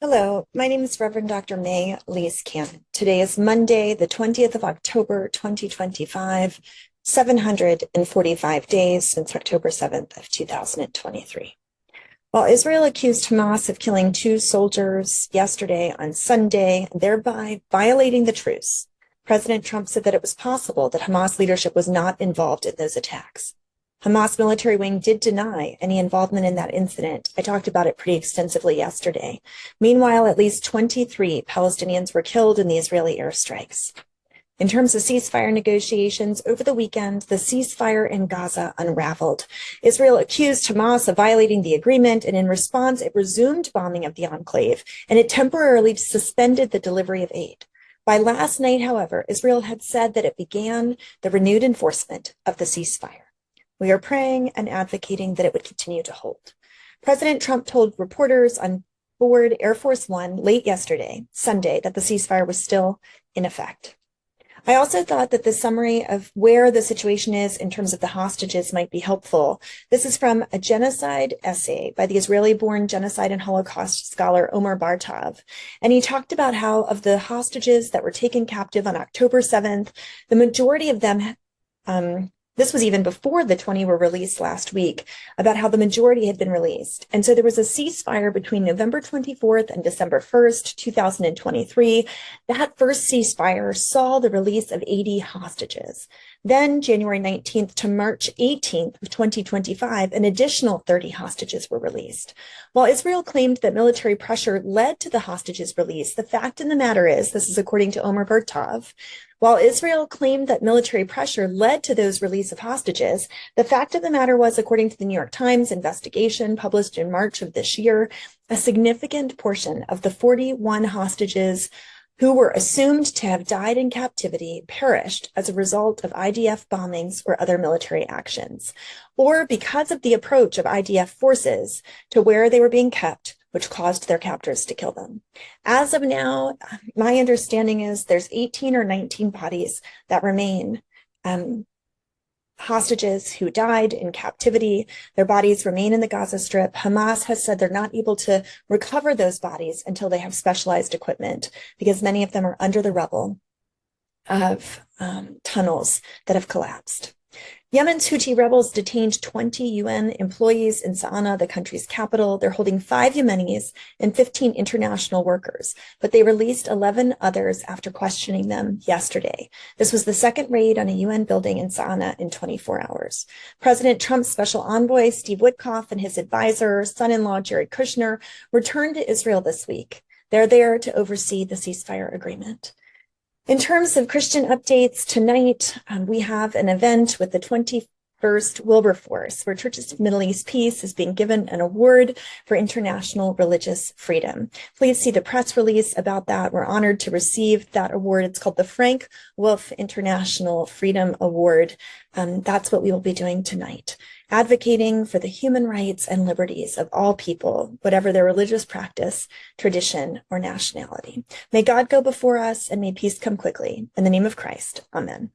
Hello, my name is Reverend Dr. May Elise. Today is Monday, the 20th of October, 2025, 745 days since October 7th of 2023. While Israel accused Hamas of killing two soldiers yesterday on Sunday, thereby violating the truce, President Trump said that it was possible that Hamas leadership was not involved in those attacks. Hamas military wing did deny any involvement in that incident. I talked about it pretty extensively yesterday. Meanwhile, at least 23 Palestinians were killed in the Israeli airstrikes. In terms of ceasefire negotiations, over the weekend, the ceasefire in Gaza unraveled. Israel accused Hamas of violating the agreement, and in response, it resumed bombing of the enclave, and it temporarily suspended the delivery of aid. By last night, however, Israel had said that it began the renewed enforcement of the ceasefire. We are praying and advocating that it would continue to hold. President Trump told reporters on board Air Force One late yesterday, Sunday, that the ceasefire was still in effect. I also thought that the summary of where the situation is in terms of the hostages might be helpful. This is from a genocide essay by the Israeli-born genocide and Holocaust scholar Omer Bartov. And he talked about how of the hostages that were taken captive on October 7th, the majority of them this was even before the 20 were released last week, about how the majority had been released. And so there was a ceasefire between November 24th and December 1st, 2023. That first ceasefire saw the release of 80 hostages. Then January 19th to March 18th of 2025, an additional 30 hostages were released. While Israel claimed that military pressure led to the hostages release, the fact of the matter is, this is according to Omer Bartov, while Israel claimed that military pressure led to those release of hostages, the fact of the matter was, according to the New York Times investigation published in March of this year, a significant portion of the 41 hostages who were assumed to have died in captivity perished as a result of IDF bombings or other military actions, or because of the approach of IDF forces to where they were being kept, which caused their captors to kill them. As of now, my understanding is there's 18 or 19 bodies that remain hostages who died in captivity. Their bodies remain in the Gaza Strip. Hamas has said they're not able to recover those bodies until they have specialized equipment, because many of them are under the rubble of tunnels that have collapsed. Yemen's Houthi rebels detained 20 UN employees in Sana'a, the country's capital. They're holding 5 Yemenis and 15 international workers, but they released 11 others after questioning them yesterday. This was the second raid on a UN building in Sana'a in 24 hours. President Trump's special envoy, Steve Witkoff, and his advisor, son-in-law Jared Kushner, returned to Israel this week. They're there to oversee the ceasefire agreement. In terms of Christian updates, tonight we have an event with the 21st Wilberforce, where Churches of Middle East Peace is being given an award for international religious freedom. Please see the press release about that. We're honored to receive that award. It's called the Frank Wolf International Freedom Award. That's what we will be doing tonight, advocating for the human rights and liberties of all people, whatever their religious practice, tradition, or nationality. May God go before us, and may peace come quickly. In the name of Christ, amen.